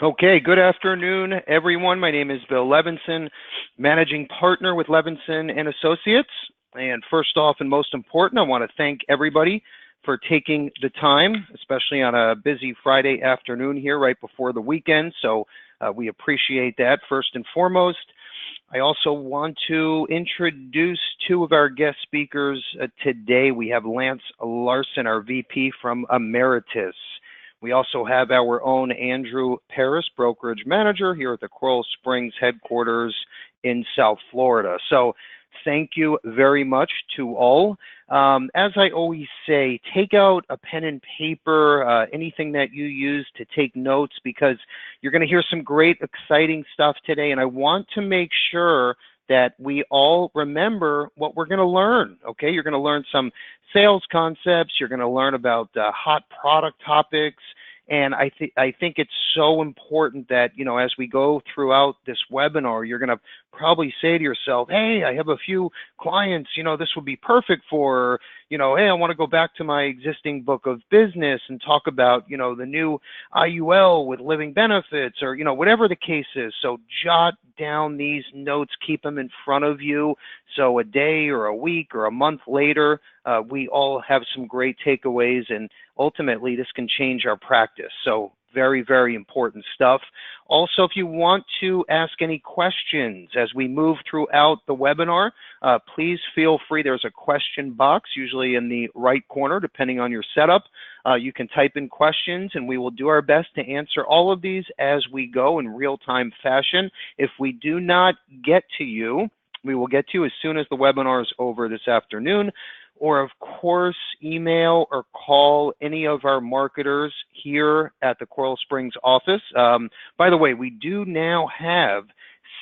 Okay, good afternoon, everyone. My name is Bill Levinson, managing partner with Levinson Associates. And first off, and most important, I want to thank everybody for taking the time, especially on a busy Friday afternoon here right before the weekend. So we appreciate that first and foremost. I also want to introduce two of our guest speakers today. We have Lance Larson, our VP from Ameritas. We also have our own Andrew Paris, brokerage manager here at the Coral Springs headquarters in South Florida. So thank you very much to all. As I always say, take out a pen and paper, anything that you use to take notes, because you're going to hear some great, exciting stuff today. And I want to make sure that we all remember what we're going to learn, okay? You're going to learn some sales concepts. You're going to learn about hot product topics. And I think it's so important that, you know, as we go throughout this webinar, you're going to probably say to yourself, hey, I have a few clients, you know, this would be perfect for, you know, hey, I want to go back to my existing book of business and talk about, you know, the new IUL with living benefits, or, you know, whatever the case is. So jot down these notes, keep them in front of you. So a day or a week or a month later, we all have some great takeaways, and ultimately this can change our practice. So very, very important stuff. Also, if you want to ask any questions as we move throughout the webinar, please feel free. There's a question box, usually in the right corner, depending on your setup. You can type in questions, and we will do our best to answer all of these as we go in real-time fashion. If we do not get to you, we will get to you as soon as the webinar is over this afternoon. Or, of course, email or call any of our marketers here at the Coral Springs office. By the way, we do now have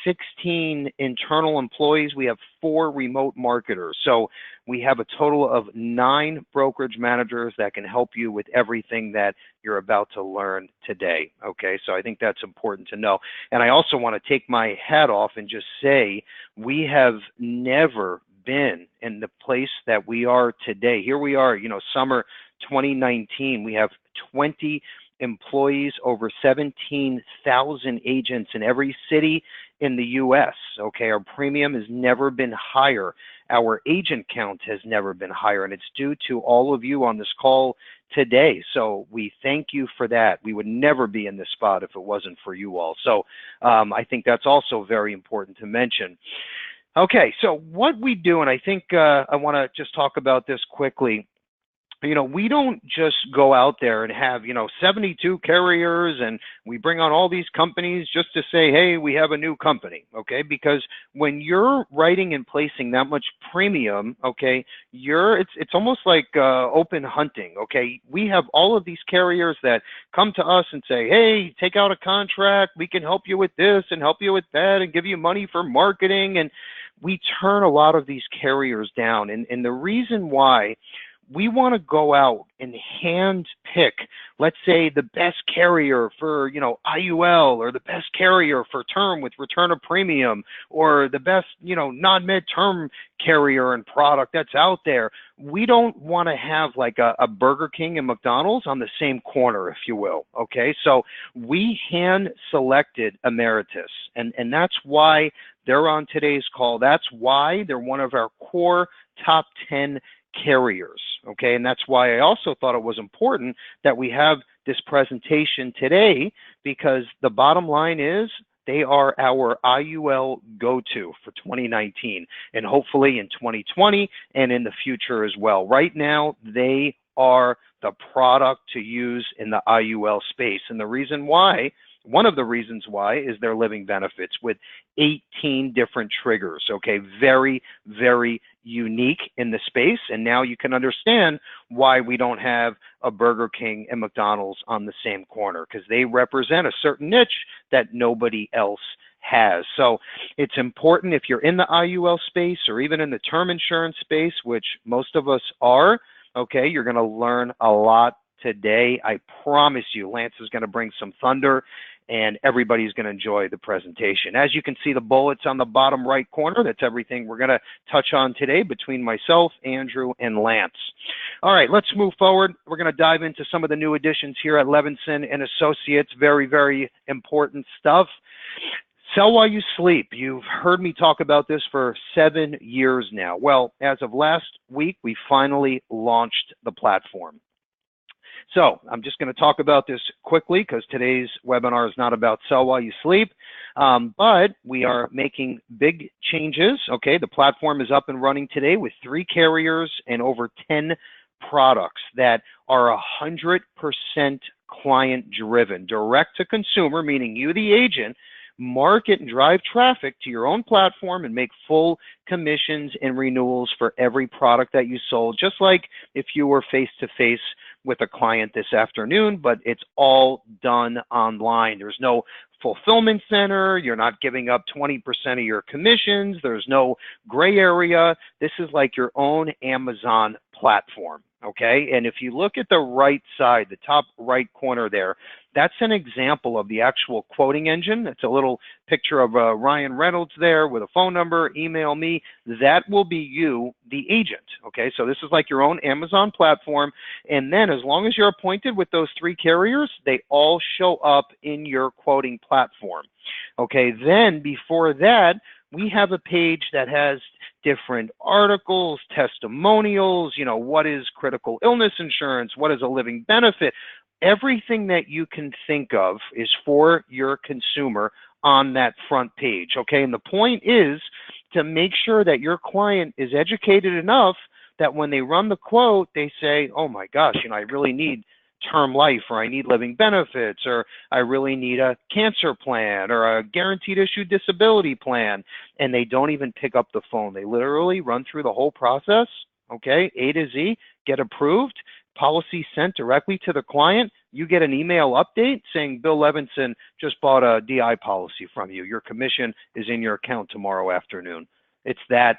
16 internal employees. We have 4 remote marketers. So we have a total of 9 brokerage managers that can help you with everything that you're about to learn today. Okay, so I think that's important to know. And I also want to take my hat off and just say we have never been in the place that we are today. Here we are, you know, summer 2019. We have 20 employees, over 17,000 agents in every city in the U.S. Okay, our premium has never been higher. Our agent count has never been higher, and it's due to all of you on this call today. So we thank you for that. We would never be in this spot if it wasn't for you all. So I think that's also very important to mention. Okay, so what we do, and I think I want to just talk about this quickly. You know, we don't just go out there and have, you know, 72 carriers and we bring on all these companies just to say, hey, we have a new company, okay? Because when you're writing and placing that much premium, okay, it's almost like open hunting, okay? We have all of these carriers that come to us and say, hey, take out a contract, we can help you with this and help you with that and give you money for marketing. And we turn a lot of these carriers down. And the reason why we want to go out and hand pick, let's say, the best carrier for, you know, IUL, or the best carrier for term with return of premium, or the best, you know, non-mid-term carrier and product that's out there. We don't want to have like a Burger King and McDonald's on the same corner, if you will. Okay, so we hand selected Ameritas, and that's why they're on today's call. That's why they're one of our core top 10 carriers, okay? And that's why I also thought it was important that we have this presentation today, because the bottom line is they are our IUL go-to for 2019 and hopefully in 2020 and in the future as well. Right now, they are the product to use in the IUL space. And the reason why, one of the reasons why, is their living benefits with 18 different triggers, okay? Very, very unique in the space. And now you can understand why we don't have a Burger King and McDonald's on the same corner, because they represent a certain niche that nobody else has. So it's important, if you're in the IUL space or even in the term insurance space, which most of us are, okay, you're going to learn a lot today. I promise you, Lance is going to bring some thunder and everybody's going to enjoy the presentation. As you can see, the bullets on the bottom right corner, that's everything we're going to touch on today between myself, Andrew, and Lance. All right, let's move forward. We're going to dive into some of the new additions here at Levinson Associates. Very, very important stuff. Sell while you sleep. You've heard me talk about this for 7 years now. Well, as of last week, we finally launched the platform. So I'm just going to talk about this quickly because today's webinar is not about sell while you sleep, but we are making big changes. Okay, the platform is up and running today with 3 carriers and over 10 products that are 100% client driven, direct to consumer, meaning you, the agent, market and drive traffic to your own platform and make full commissions and renewals for every product that you sold, just like if you were face-to-face with a client this afternoon, but it's all done online. There's no fulfillment center. You're not giving up 20% of your commissions. There's no gray area. This is like your own Amazon platform, okay? And if you look at the right side, the top right corner there, that's an example of the actual quoting engine. It's a little picture of Ryan Reynolds there with a phone number, email me. That will be you, the agent, okay? So this is like your own Amazon platform. And then as long as you're appointed with those 3 carriers, they all show up in your quoting platform, okay? Then before that, we have a page that has different articles, testimonials, you know, what is critical illness insurance, what is a living benefit. Everything that you can think of is for your consumer on that front page, okay? And the point is to make sure that your client is educated enough that when they run the quote, they say, oh my gosh, you know, I really need term life, or I need living benefits, or I really need a cancer plan or a guaranteed issue disability plan, and they don't even pick up the phone. They literally run through the whole process, okay, A to Z, get approved, policy sent directly to the client. You get an email update saying Bill Levinson just bought a DI policy from you. Your commission is in your account tomorrow afternoon. It's that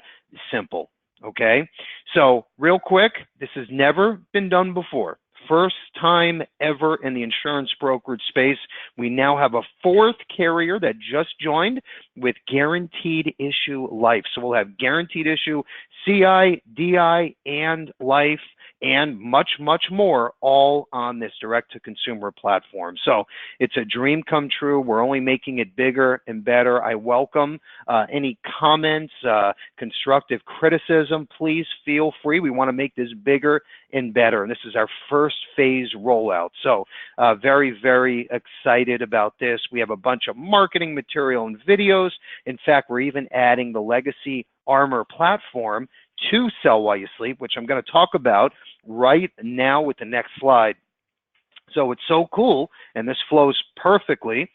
simple, okay? So real quick, this has never been done before. First time ever in the insurance brokerage space. We now have a 4th carrier that just joined with guaranteed issue life. So we'll have guaranteed issue CI, DI, and life, and much, much more, all on this direct-to-consumer platform. So it's a dream come true. We're only making it bigger and better. I welcome any comments, constructive criticism. Please feel free. We want to make this bigger and better. And this is our first phase rollout. So very, very excited about this. We have a bunch of marketing material and videos. In fact, we're even adding the Legacy Armor platform to Sell While You Sleep, which I'm going to talk about right now with the next slide. So it's so cool, and this flows perfectly.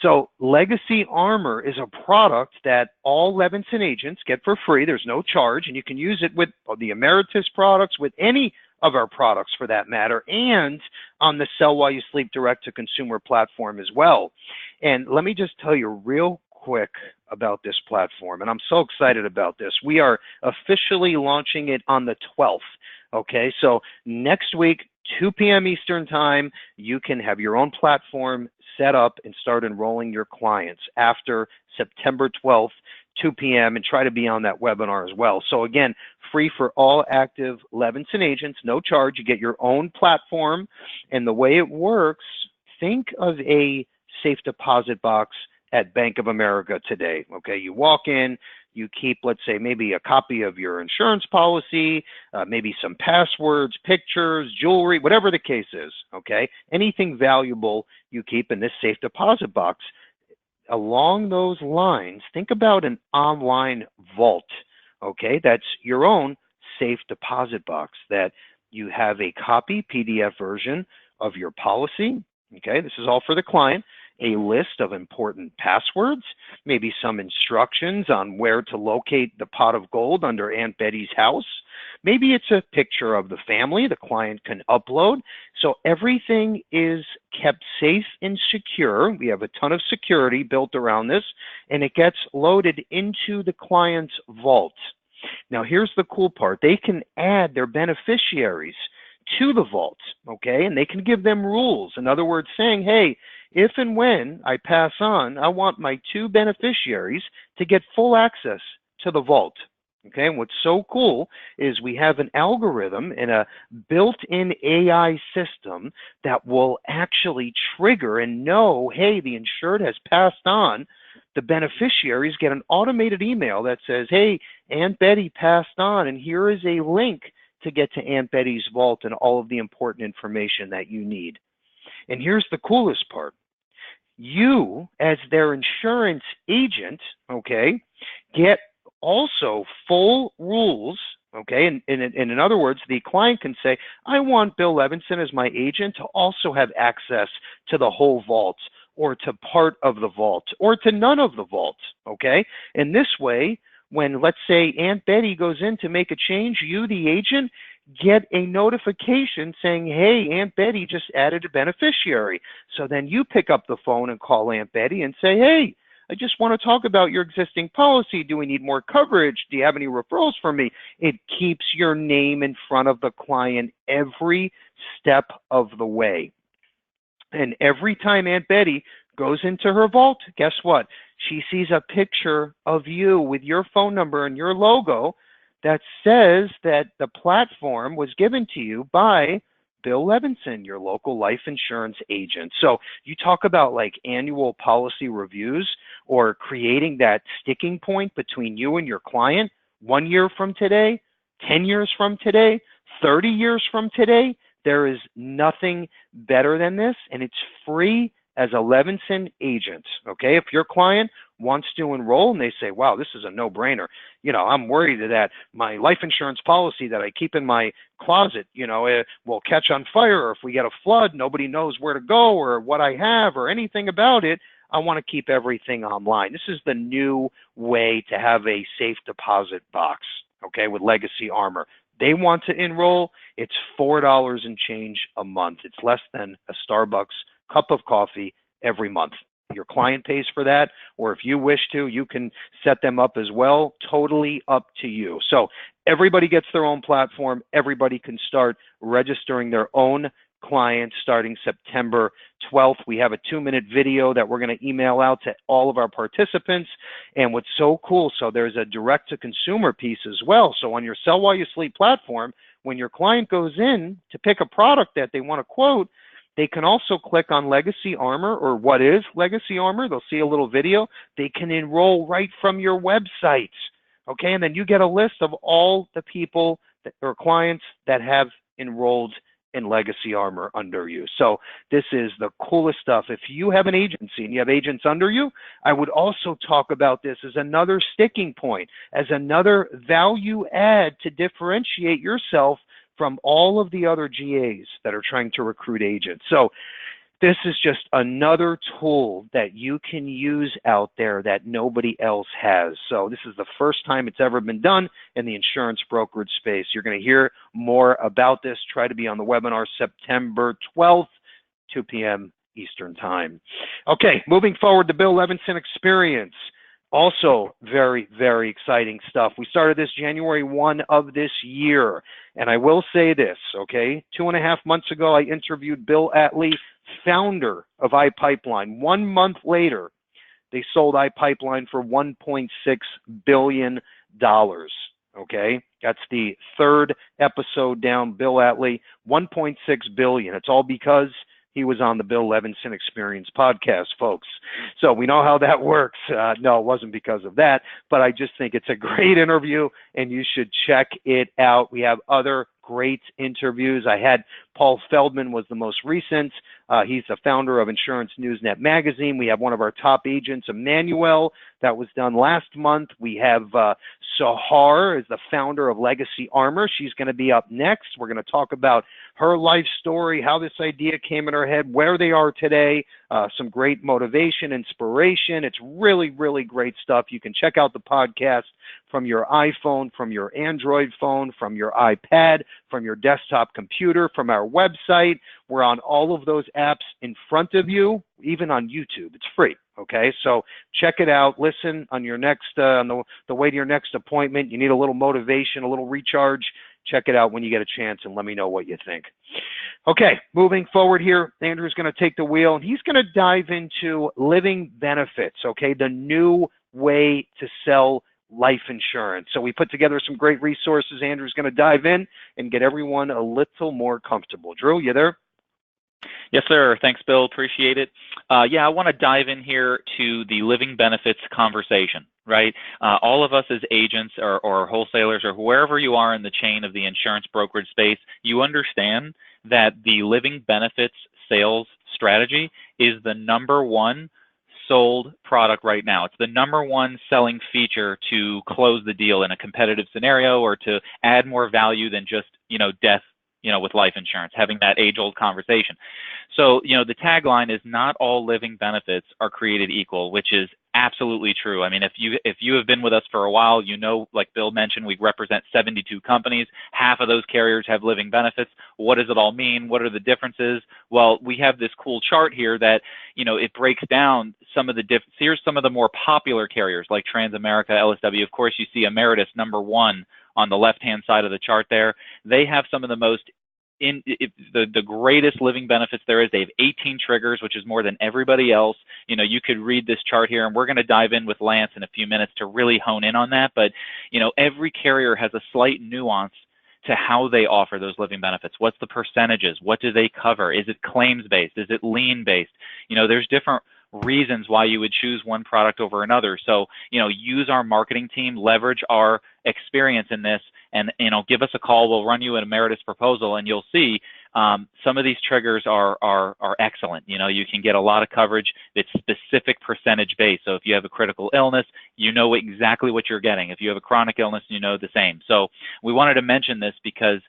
So Legacy Armor is a product that all Levinson agents get for free. There's no charge, and you can use it with the Ameritas products, with any of our products for that matter, and on the Sell While You Sleep direct-to-consumer platform as well. And let me just tell you real quick about this platform, and I'm so excited about this. We are officially launching it on the 12th, okay? So next week, 2 p.m. Eastern time, you can have your own platform set up and start enrolling your clients after September 12th, 2 p.m., and try to be on that webinar as well. So again, free for all active Levinson agents, no charge. You get your own platform, and the way it works, think of a safe deposit box at Bank of America today, okay? You walk in, you keep, let's say, maybe a copy of your insurance policy, maybe some passwords, pictures, jewelry, whatever the case is, okay? Anything valuable you keep in this safe deposit box. Along those lines, think about an online vault, okay? That's your own safe deposit box that you have a copy, PDF version of your policy, okay? This is all for the client. A list of important passwords, maybe some instructions on where to locate the pot of gold under Aunt Betty's house. Maybe it's a picture of the family the client can upload. So everything is kept safe and secure. We have a ton of security built around this, and it gets loaded into the client's vault. Now, here's the cool part. They can add their beneficiaries to the vault, okay? And they can give them rules. In other words, saying, hey, if and when I pass on, I want my two beneficiaries to get full access to the vault. Okay, and what's so cool is we have an algorithm and a built-in AI system that will actually trigger and know, hey, the insured has passed on. The beneficiaries get an automated email that says, hey, Aunt Betty passed on, and here is a link to get to Aunt Betty's vault and all of the important information that you need. And here's the coolest part. You, as their insurance agent, okay, get also full rules, okay? And in other words, the client can say, I want Bill Levinson as my agent to also have access to the whole vault, or to part of the vault, or to none of the vault, okay? And this way, when, let's say, Aunt Betty goes in to make a change, you, the agent, get a notification saying, hey, Aunt Betty just added a beneficiary. So then you pick up the phone and call Aunt Betty and say, hey, I just want to talk about your existing policy. Do we need more coverage? Do you have any referrals for me? It keeps your name in front of the client every step of the way. And every time Aunt Betty goes into her vault, guess what? She sees a picture of you with your phone number and your logo that says that the platform was given to you by Bill Levinson, your local life insurance agent. So you talk about like annual policy reviews or creating that sticking point between you and your client 1 year from today, 10 years from today, 30 years from today. There is nothing better than this, and it's free as a Levinson agent, okay? If your client wants to enroll and they say, wow, this is a no-brainer. You know, I'm worried that my life insurance policy that I keep in my closet, you know, it will catch on fire, or if we get a flood, nobody knows where to go or what I have or anything about it. I want to keep everything online. This is the new way to have a safe deposit box, okay, with Legacy Armor. They want to enroll, it's $4 and change a month. It's less than a Starbucks cup of coffee every month. Your client pays for that, or if you wish to, you can set them up as well. Totally up to you. So everybody gets their own platform. Everybody can start registering their own clients starting September 12th. We have a 2-minute video that we're going to email out to all of our participants. And what's so cool, so there's a direct-to-consumer piece as well. So on your Sell While You Sleep platform, when your client goes in to pick a product that they want to quote, they can also click on Legacy Armor, or what is Legacy Armor. They'll see a little video. They can enroll right from your website, okay? And then you get a list of all the people that, or clients that have enrolled in Legacy Armor under you. So this is the coolest stuff. If you have an agency and you have agents under you, I would also talk about this as another sticking point, as another value add to differentiate yourself from all of the other GAs that are trying to recruit agents. So this is just another tool that you can use out there that nobody else has. So this is the first time it's ever been done in the insurance brokerage space. You're going to hear more about this. Try to be on the webinar September 12th, 2 p.m. Eastern Time. Okay, moving forward, the Bill Levinson Experience. Also very, very exciting stuff. We started this January 1 of this year. And I will say this, okay? 2.5 months ago, I interviewed Bill Atlee, founder of iPipeline. 1 month later, they sold iPipeline for $1.6 billion, okay? That's the third episode down, Bill Atlee, $1.6 billion. It's all because he was on the Bill Levinson Experience podcast, folks. So we know how that works. No, it wasn't because of that, but I just think it's a great interview, and you should check it out. We have other great interviews. I had Paul Feldman was the most recent. He's the founder of Insurance Newsnet magazine. We have one of our top agents, Emmanuel, that was done last month. We have Sahar is the founder of Legacy Armor. She's going to be up next. We're going to talk about her life story, how this idea came in her head, where they are today, some great motivation, inspiration. It's really, really great stuff. You can check out the podcast from your iPhone, from your Android phone, from your iPad, from your desktop computer, from our website. We're on all of those apps in front of you, even on YouTube. It's free, okay? So check it out. Listen on your next, on the way to your next appointment. You need a little motivation, a little recharge. check it out when you get a chance and let me know what you think. Okay, moving forward here, Andrew's going to take the wheel and he's going to dive into living benefits, okay, the new way to sell life insurance. So we put together some great resources. Andrew's going to dive in and get everyone a little more comfortable. Drew, you there? Yes, sir. Thanks, Bill. Appreciate it. Yeah, I want to dive in here to the living benefits conversation, right? All of us as agents or wholesalers or wherever you are in the chain of the insurance brokerage space, you understand that the living benefits sales strategy is the #1 sold product right now. It's the #1 selling feature to close the deal in a competitive scenario or to add more value than just, death, with life insurance, having that age-old conversation. So, the tagline is not all living benefits are created equal, which is absolutely true. I mean, if you have been with us for a while, like Bill mentioned, we represent 72 companies. Half of those carriers have living benefits. What does it all mean? What are the differences? Well, we have this cool chart here that, it breaks down some of the here's some of the more popular carriers like Transamerica, LSW. Of course, you see Ameritas #1 on the left-hand side of the chart there. They have some of the most the greatest living benefits there is. They have 18 triggers, which is more than everybody else. You could read this chart here, and we're going to dive in with Lance in a few minutes to really hone in on that. But, every carrier has a slight nuance to how they offer those living benefits. What's the percentages? What do they cover? Is it claims-based? Is it lien-based? There's different reasons why you would choose one product over another. So, use our marketing team, leverage our experience in this, and, give us a call. We'll run you an Ameritas proposal, and you'll see some of these triggers are excellent. You can get a lot of coverage that's specific percentage based. So if you have a critical illness, you know exactly what you're getting. If you have a chronic illness, you know the same. So we wanted to mention this because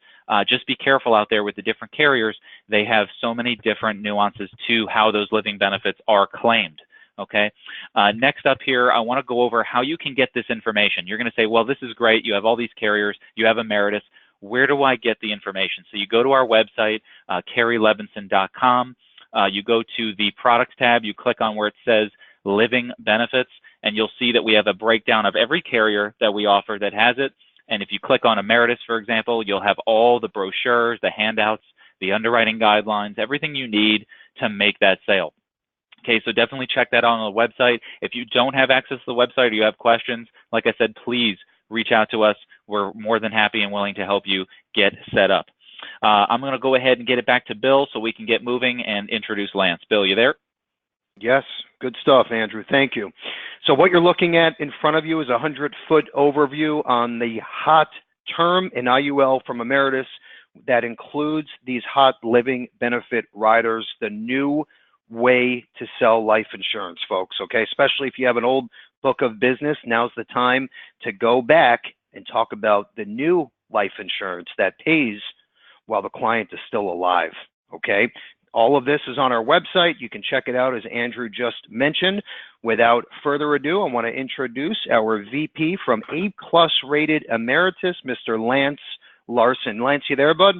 just be careful out there with the different carriers. They have so many different nuances to how those living benefits are claimed. Okay. Next up here, I want to go over how you can get this information. You're going to say, well, this is great. You have all these carriers. You have Ameritas. Where do I get the information? So you go to our website, carrielevinson.com. You go to the products tab. You click on where it says living benefits, and you'll see that we have a breakdown of every carrier that we offer that has it. And if you click on Ameritas, for example, you'll have all the brochures, the handouts, the underwriting guidelines, everything you need to make that sale. Okay, so definitely check that out on the website. If you don't have access to the website or you have questions, like I said, please reach out to us. We're more than happy and willing to help you get set up. I'm going to go ahead and get it back to Bill so we can get moving and introduce Lance. Bill, you there? Yes, good stuff, Andrew. Thank you. So what you're looking at in front of you is a 100-foot overview on the hot term in IUL from Ameritas that includes these hot living benefit riders, the new way to sell life insurance, folks, okay? Especially if you have an old book of business, now's the time to go back and talk about the new life insurance that pays while the client is still alive, okay? All of this is on our website. You can check it out, as Andrew just mentioned. Without further ado, I want to introduce our VP from A+ rated Ameritas, Mr. Lance Larson. Lance, you there, bud?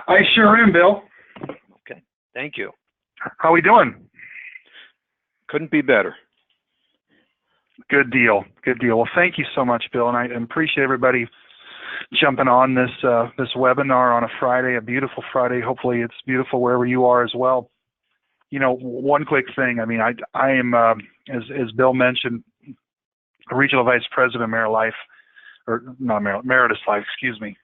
I sure am, Bill. Okay, thank you. How we doing? Couldn't be better. Good deal. Good deal. Well, thank you so much, Bill, and I appreciate everybody jumping on this webinar on a Friday, a beautiful Friday. Hopefully, it's beautiful wherever you are as well. One quick thing. I mean, I am, as Bill mentioned, a regional vice president of Ameritas Life. Excuse me.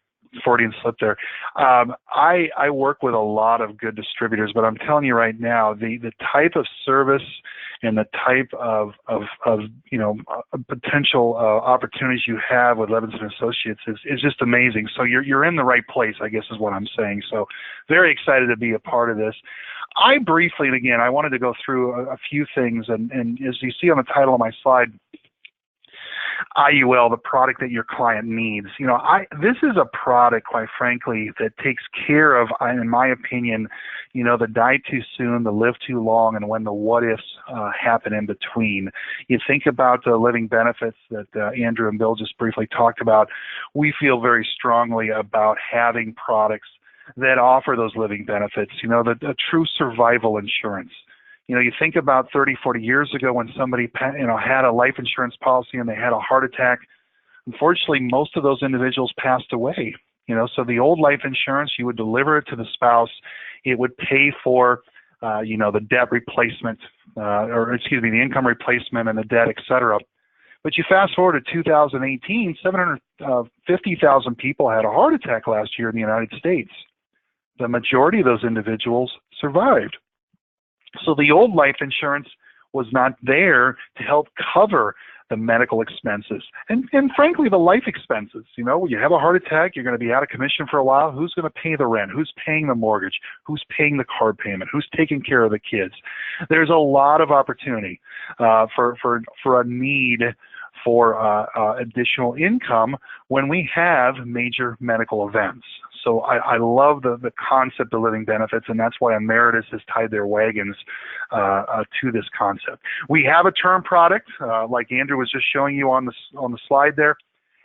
Freudian slip there. I work with a lot of good distributors, but I'm telling you right now, the type of service and the type of potential opportunities you have with Levinson Associates is just amazing. So you're in the right place, I guess is what I'm saying. So very excited to be a part of this. I briefly, and again, I wanted to go through a few things, and as you see on the title of my slide, IUL, the product that your client needs. This is a product, quite frankly, that takes care of, in my opinion, the die too soon, the live too long, and when the what ifs happen in between. You think about the living benefits that Andrew and Bill just briefly talked about. We feel very strongly about having products that offer those living benefits, the true survival insurance. You think about 30, 40 years ago when somebody, had a life insurance policy and they had a heart attack, Unfortunately, most of those individuals passed away. So the old life insurance, you would deliver it to the spouse. It would pay for, the debt replacement, the income replacement and the debt, et cetera. But you fast forward to 2018, 750,000 people had a heart attack last year in the United States. The majority of those individuals survived. So the old life insurance was not there to help cover the medical expenses and frankly the life expenses. When you have a heart attack, you're going to be out of commission for a while. Who's going to pay the rent? Who's paying the mortgage? Who's paying the car payment? Who's taking care of the kids? There's a lot of opportunity for a need for additional income when we have major medical events. So I love the concept of living benefits, and that's why Ameritas has tied their wagons to this concept. We have a term product, like Andrew was just showing you on the slide there,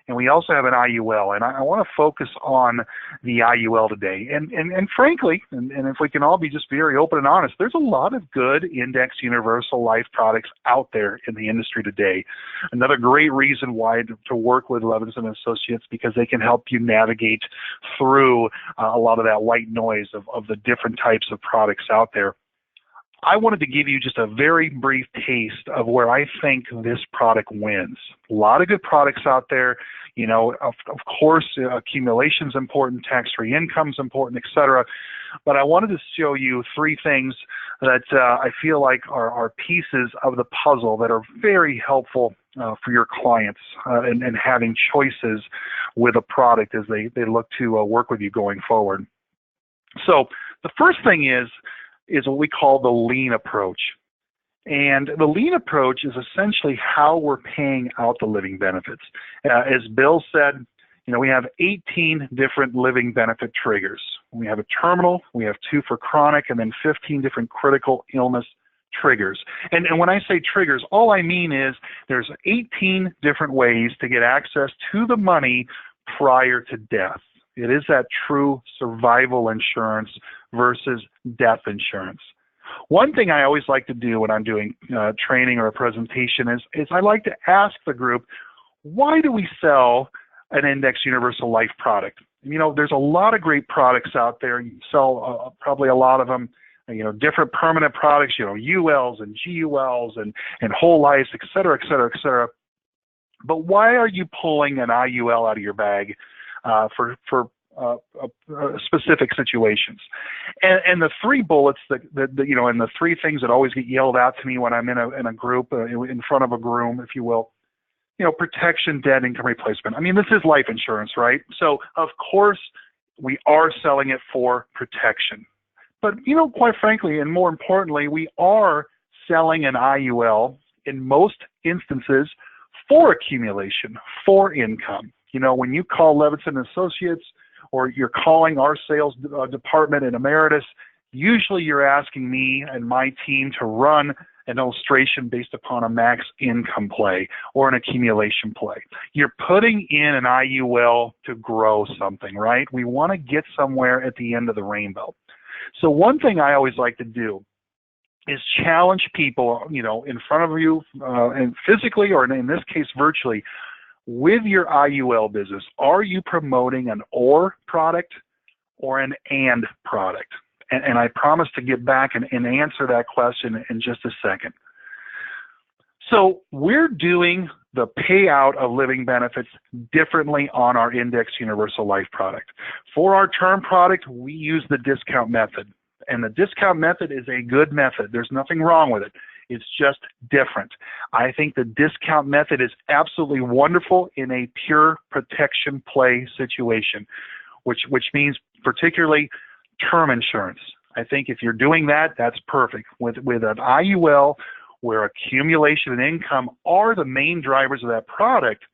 and we also have an IUL. And I want to focus on the IUL today. And frankly, and if we can all be just very open and honest, there's a lot of good index universal life products out there in the industry today. Another great reason why to work with Levinson Associates, because they can help you navigate through a lot of that white noise of the different types of products out there. I wanted to give you just a very brief taste of where I think this product wins. A lot of good products out there. Of course, accumulation is important, tax-free income is important, et cetera. But I wanted to show you three things that I feel like are pieces of the puzzle that are very helpful for your clients and having choices with a product as they look to work with you going forward. So the first thing is what we call the Lien approach. And the Lien approach is essentially how we're paying out the living benefits. As Bill said, we have 18 different living benefit triggers. We have a terminal, we have 2 for chronic, and then 15 different critical illness triggers. And when I say triggers, all I mean is there's 18 different ways to get access to the money prior to death. It is that true survival insurance versus death insurance. One thing I always like to do when I'm doing training or a presentation is I like to ask the group, why do we sell an index universal life product? There's a lot of great products out there. You sell probably a lot of them, different permanent products, ULs and GULs and whole lives, et cetera, et cetera, et cetera. But why are you pulling an IUL out of your bag for specific situations? And the 3 bullets that and the 3 things that always get yelled out to me when I'm in a group, in front of a groom, if you will, protection, debt, income replacement. This is life insurance, right? So of course we are selling it for protection. But quite frankly, and more importantly, we are selling an IUL in most instances for accumulation, for income. When you call Levinson Associates or you're calling our sales department in Ameritas, usually you're asking me and my team to run an illustration based upon a max income play or an accumulation play. You're putting in an IUL to grow something, right? We want to get somewhere at the end of the rainbow. So one thing I always like to do is challenge people, in front of you, and physically, or in this case virtually, with your IUL business. Are you promoting an or product or an and product? And I promise to get back and answer that question in just a second. So we're doing the payout of living benefits differently on our index universal life product. For our term product, we use the discount method. And the discount method is a good method. There's nothing wrong with it. It's just different. I think the discount method is absolutely wonderful in a pure protection play situation, which means particularly term insurance. I think if you're doing that, that's perfect. With an IUL where accumulation and income are the main drivers of that product,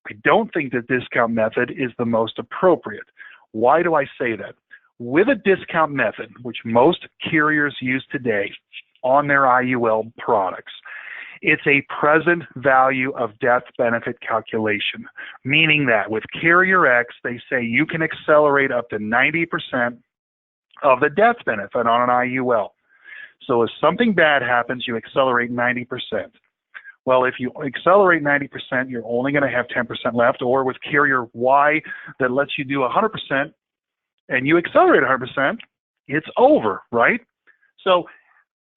I don't think the discount method is the most appropriate. Why do I say that? With a discount method, which most carriers use today on their IUL products, it's a present value of death benefit calculation, meaning that with Carrier X, they say you can accelerate up to 90% of the death benefit on an IUL. So if something bad happens, you accelerate 90%. Well, if you accelerate 90%, you're only going to have 10% left, or with carrier Y that lets you do 100% and you accelerate 100%, it's over, right? So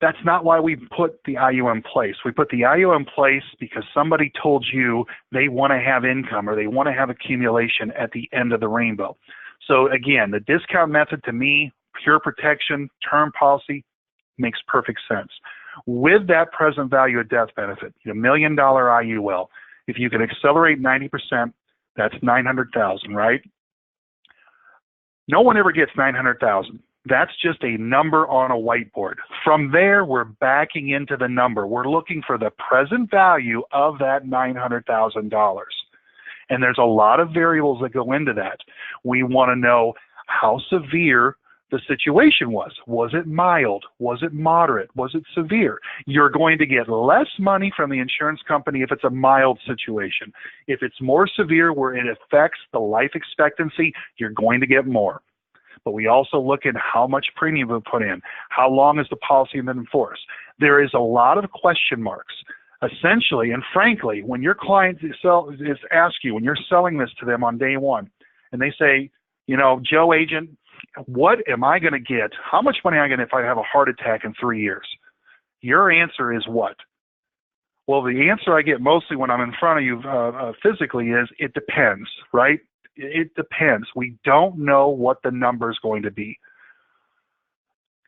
that's not why we put the IUL in place. We put the IUL in place because somebody told you they want to have income or they want to have accumulation at the end of the rainbow. So again, the discount method to me, pure protection, term policy, makes perfect sense. With that present value of death benefit, $1 million IUL, if you can accelerate 90%, that's $900,000, right? No one ever gets $900,000. That's just a number on a whiteboard. From there, we're backing into the number. We're looking for the present value of that $900,000. And there's a lot of variables that go into that. We want to know how severe the situation was. Was it mild? Was it moderate? Was it severe? You're going to get less money from the insurance company if it's a mild situation. If it's more severe where it affects the life expectancy, you're going to get more. But we also look at how much premium we put in. How long has the policy been enforced? There is a lot of question marks. Essentially, and frankly, when your client asks you, when you're selling this to them on day one, and they say, Joe agent, what am I going to get? How much money am I going to get if I have a heart attack in 3 years? Your answer is what? Well, the answer I get mostly when I'm in front of you physically is it depends, right? It depends. We don't know what the number is going to be.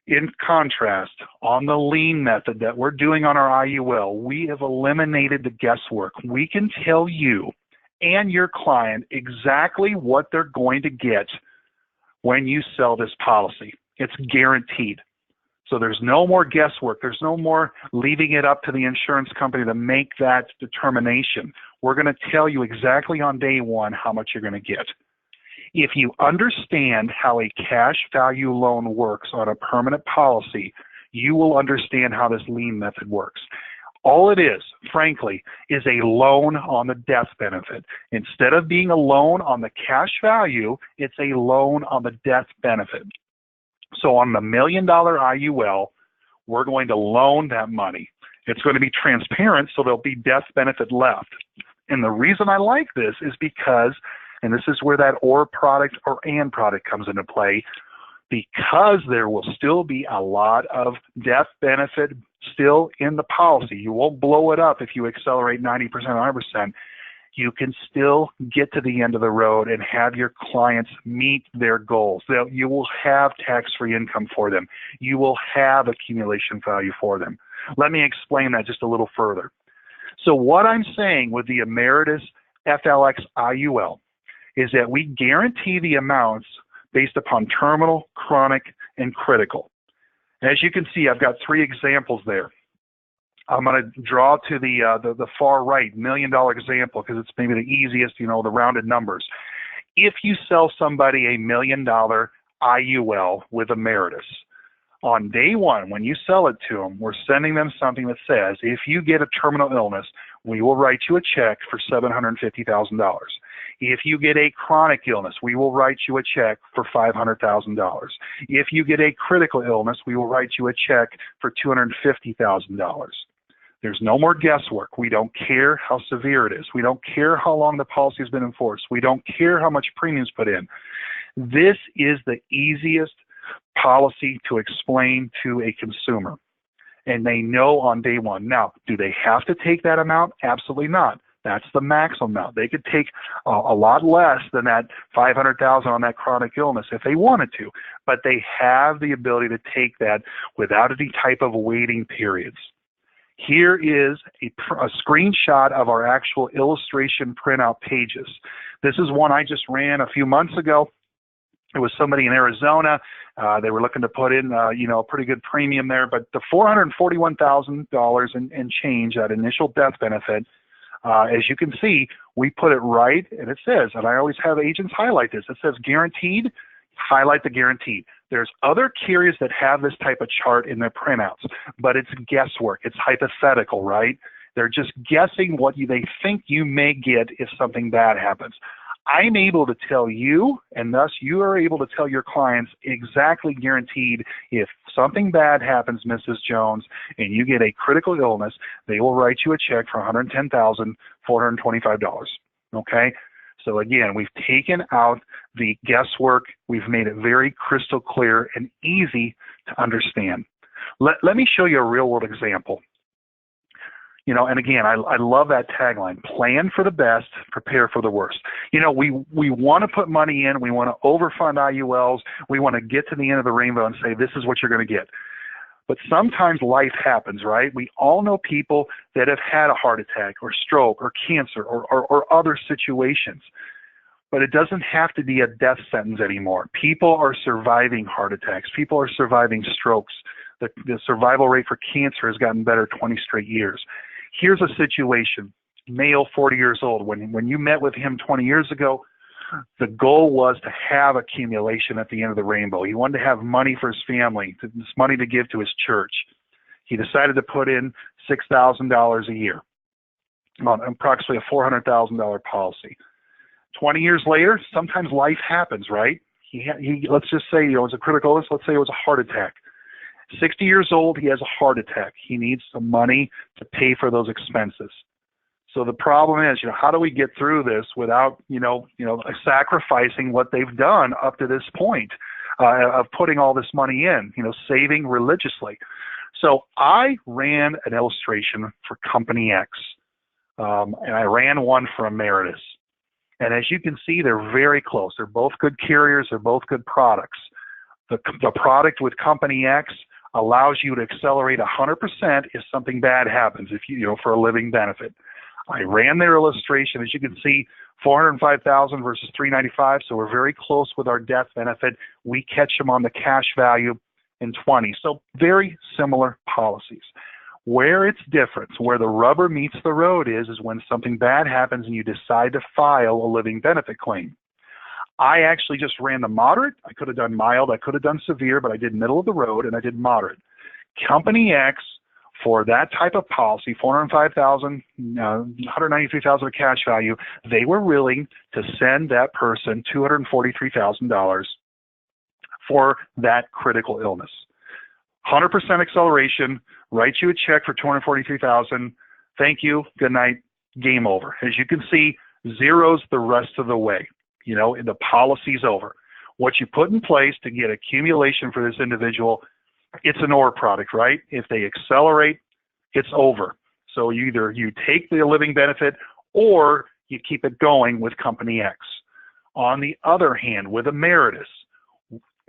In contrast, on the Lien method that we're doing on our IUL, we have eliminated the guesswork. We can tell you and your client exactly what they're going to get when you sell this policy. It's guaranteed. So there's no more guesswork. There's no more leaving it up to the insurance company to make that determination. We're going to tell you exactly on day one how much you're going to get. If you understand how a cash value loan works on a permanent policy, you will understand how this Lien method works. All it is, frankly, is a loan on the death benefit. Instead of being a loan on the cash value, it's a loan on the death benefit. So on the $1 million IUL, we're going to loan that money. It's going to be transparent, so there'll be death benefit left. And the reason I like this is because, and this is where that or product or and product comes into play, because there will still be a lot of death benefit still in the policy. You won't blow it up if you accelerate 90% or 100%. You can still get to the end of the road and have your clients meet their goals. You will have tax-free income for them. You will have accumulation value for them. Let me explain that just a little further. So what I'm saying with the Ameritas FLX IUL is that we guarantee the amounts based upon terminal, chronic, and critical. As you can see, I've got 3 examples there. I'm going to draw to the far right, $1 million example, because it's maybe the easiest, the rounded numbers. If you sell somebody a $1 million IUL with Ameritas, on day one, when you sell it to them, we're sending them something that says, if you get a terminal illness, we will write you a check for $750,000. If you get a chronic illness, we will write you a check for $500,000. If you get a critical illness, we will write you a check for $250,000. There's no more guesswork. We don't care how severe it is. We don't care how long the policy has been enforced. We don't care how much premiums put in. This is the easiest policy to explain to a consumer, and they know on day one. Now, do they have to take that amount? Absolutely not. That's the maximum amount. They could take a lot less than that $500,000 on that chronic illness if they wanted to, but they have the ability to take that without any type of waiting periods. Here is a screenshot of our actual illustration printout pages. This is one I just ran a few months ago. It was somebody in Arizona. They were looking to put in, a pretty good premium there, but the $441,000 and change, that initial death benefit, as you can see, we put it right, and it says, and I always have agents highlight this, it says guaranteed, highlight the guaranteed. There's other carriers that have this type of chart in their printouts, but it's guesswork. It's hypothetical, right? They're just guessing what they think you may get if something bad happens. I'm able to tell you, and thus you are able to tell your clients exactly guaranteed if something bad happens, Mrs. Jones, and you get a critical illness, they will write you a check for $110,425. Okay? So again, we've taken out the guesswork. We've made it very crystal clear and easy to understand. Let me show you a real world example. You know, and again, I love that tagline, plan for the best, prepare for the worst. You know, we want to put money in, we want to overfund IULs, we want to get to the end of the rainbow and say, this is what you're going to get. But sometimes life happens, right? We all know people that have had a heart attack or stroke or cancer or other situations. But it doesn't have to be a death sentence anymore. People are surviving heart attacks. People are surviving strokes. The survival rate for cancer has gotten better 20 straight years. Here's a situation, male, 40 years old. When you met with him 20 years ago, the goal was to have accumulation at the end of the rainbow. He wanted to have money for his family, this money to give to his church. He decided to put in $6,000 a year, on approximately a $400,000 policy. 20 years later, sometimes life happens, right? He let's just say, you know, it's a critical illness. Let's say it was a heart attack. 60 years old, he has a heart attack. He needs some money to pay for those expenses. So the problem is, you know, how do we get through this without, you know, sacrificing what they've done up to this point of putting all this money in, you know, saving religiously. So I ran an illustration for Company X, and I ran one for Ameritas. And as you can see, they're very close. They're both good carriers. They're both good products. The product with Company X allows you to accelerate 100% if something bad happens, if you know, for a living benefit. I ran their illustration. As you can see, $405,000 versus $395, so we're very close with our death benefit. We catch them on the cash value in 20. So very similar policies. Where it's different, where the rubber meets the road is when something bad happens and you decide to file a living benefit claim. I actually just ran the moderate. I could have done mild. I could have done severe, but I did middle of the road, and I did moderate. Company X, for that type of policy, $405,000, $193,000 of cash value, they were willing to send that person $243,000 for that critical illness. 100% acceleration, write you a check for $243,000. Thank you. Good night. Game over. As you can see, zeros the rest of the way. You know, the policy's over. What you put in place to get accumulation for this individual, it's an OR product, right? If they accelerate, it's over. So either you take the living benefit or you keep it going with Company X. On the other hand, with Ameritas,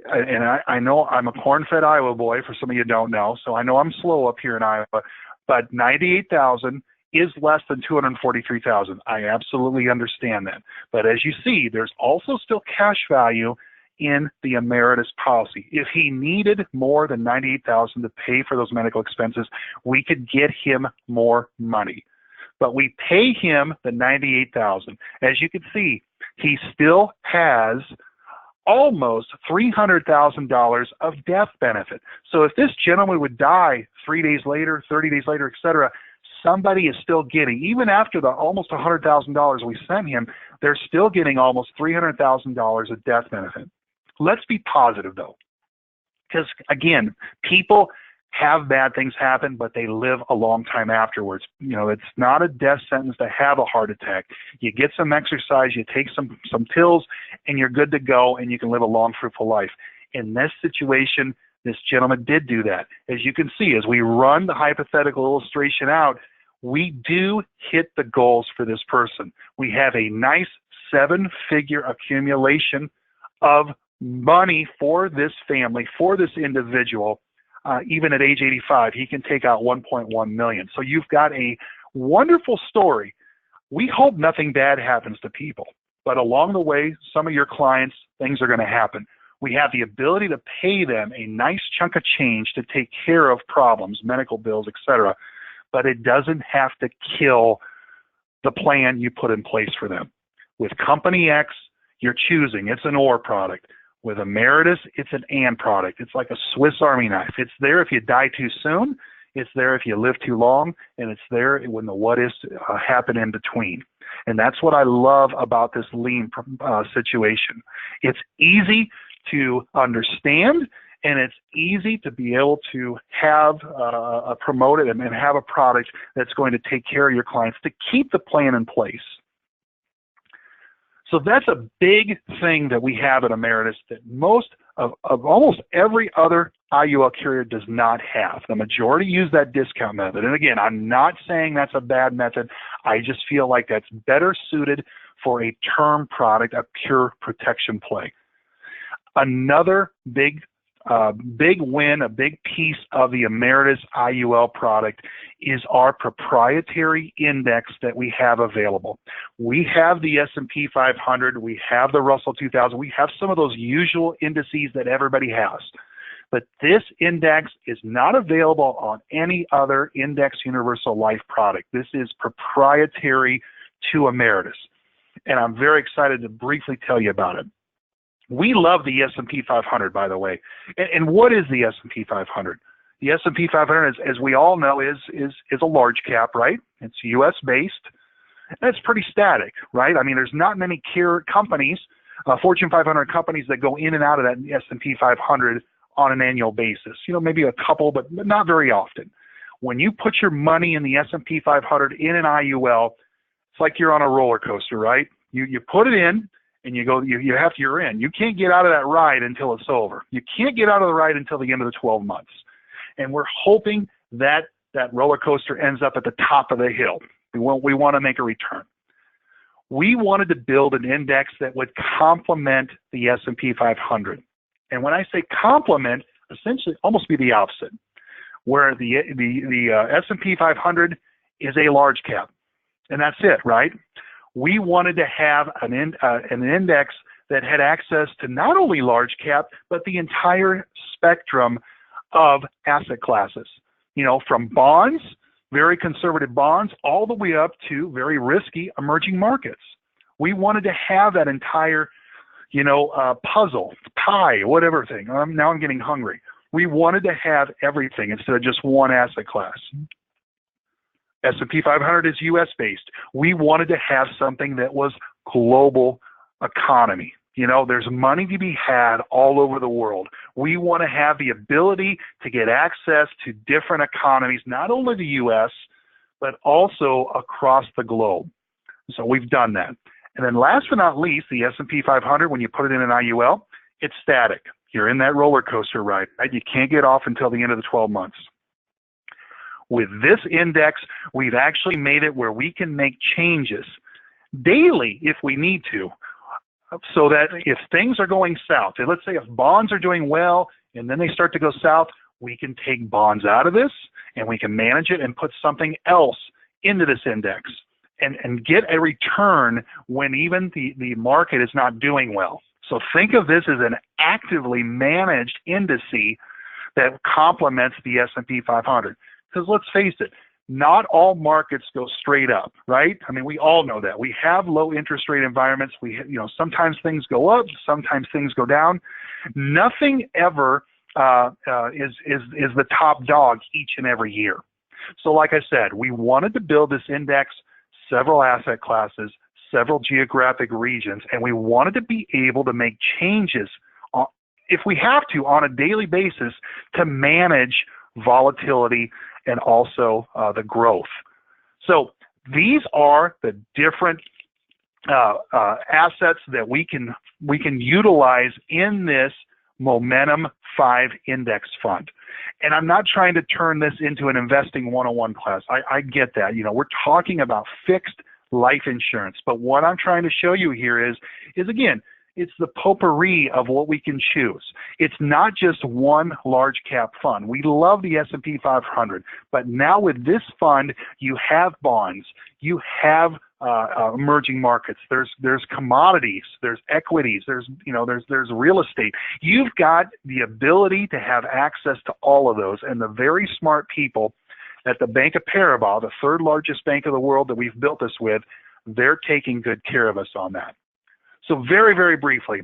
and I know I'm a corn-fed Iowa boy, for some of you don't know, so I know I'm slow up here in Iowa, but $98,000 is less than $243,000. I absolutely understand that. But as you see, there's also still cash value in the Ameritas policy. If he needed more than $98,000 to pay for those medical expenses, we could get him more money. But we pay him the $98,000. As you can see, he still has almost $300,000 of death benefit. So if this gentleman would die 3 days later, 30 days later, etc., somebody is still getting, even after the almost $100,000 we sent him, they're still getting almost $300,000 of death benefit. Let's be positive, though, because, again, people have bad things happen, but they live a long time afterwards. You know, it's not a death sentence to have a heart attack. You get some exercise, you take some pills, and you're good to go, and you can live a long, fruitful life. In this situation, this gentleman did do that. As you can see, as we run the hypothetical illustration out, we do hit the goals for this person. We have a nice 7-figure accumulation of money for this family, for this individual. Even at age 85, he can take out $1.1 million. So you've got a wonderful story. We hope nothing bad happens to people, but along the way, some of your clients, things are going to happen. We have the ability to pay them a nice chunk of change to take care of problems, medical bills, etc., but it doesn't have to kill the plan you put in place for them. With Company X, you're choosing. It's an OR product. With Ameritas, it's an AND product. It's like a Swiss Army knife. It's there if you die too soon. It's there if you live too long. And it's there when the what-ifs happen in between. And that's what I love about this Lien situation. It's easy to understand, and it's easy to be able to have promote it and have a product that's going to take care of your clients to keep the plan in place. So that's a big thing that we have at Ameritas that most of almost every other IUL carrier does not have. The majority use that discount method. And again, I'm not saying that's a bad method. I just feel like that's better suited for a term product, a pure protection play. Another big win, a big piece of the Ameritas IUL product is our proprietary index that we have available. We have the S&P 500, we have the Russell 2000, we have some of those usual indices that everybody has. But this index is not available on any other index universal life product. This is proprietary to Ameritas. And I'm very excited to briefly tell you about it. We love the S&P 500, by the way. And what is the S&P 500? The S&P 500, as we all know, is a large cap, right? It's U.S. based. And it's pretty static, right? I mean, there's not many companies, Fortune 500 companies that go in and out of that S&P 500 on an annual basis. You know, maybe a couple, but not very often. When you put your money in the S&P 500 in an IUL, it's like you're on a roller coaster, right? You put it in, and you go, you're in. You can't get out of that ride until it's over. You can't get out of the ride until the end of the 12 months. And we're hoping that that roller coaster ends up at the top of the hill. We want to make a return. We wanted to build an index that would complement the S&P 500. And when I say complement, essentially almost be the opposite, where the S&P 500 is a large cap. And that's it, right? We wanted to have an index that had access to not only large cap, but the entire spectrum of asset classes. You know, from bonds, very conservative bonds, all the way up to very risky emerging markets. We wanted to have that entire, puzzle, pie, whatever thing. Now I'm getting hungry. We wanted to have everything instead of just one asset class. S&P 500 is U.S. based. We wanted to have something that was global economy. You know, there's money to be had all over the world. We want to have the ability to get access to different economies, not only the U.S., but also across the globe. So we've done that. And then last but not least, the S&P 500, when you put it in an IUL, it's static. You're in that roller coaster ride, right? You can't get off until the end of the 12 months. With this index, we've actually made it where we can make changes daily if we need to, so that if things are going south, and let's say if bonds are doing well and then they start to go south, we can take bonds out of this and we can manage it and put something else into this index and get a return when even the market is not doing well. So think of this as an actively managed indice that complements the S&P 500. Because let's face it, not all markets go straight up, right? I mean, we all know that. We have low interest rate environments. Sometimes things go up, sometimes things go down. Nothing ever is the top dog each and every year. So like I said, we wanted to build this index, several asset classes, several geographic regions, and we wanted to be able to make changes, if we have to, on a daily basis to manage volatility and also the growth. So these are the different assets that we can utilize in this Momentum 5 index fund. And I'm not trying to turn this into an investing 101 class. I get that. We're talking about fixed life insurance. But what I'm trying to show you here is again, it's the potpourri of what we can choose. It's not just one large cap fund. We love the S&P 500, but now with this fund, you have bonds, you have emerging markets. There's commodities, there's equities, there's real estate. You've got the ability to have access to all of those, and the very smart people at the Bank of Paribas, the third largest bank of the world that we've built this with, they're taking good care of us on that. So very, very briefly,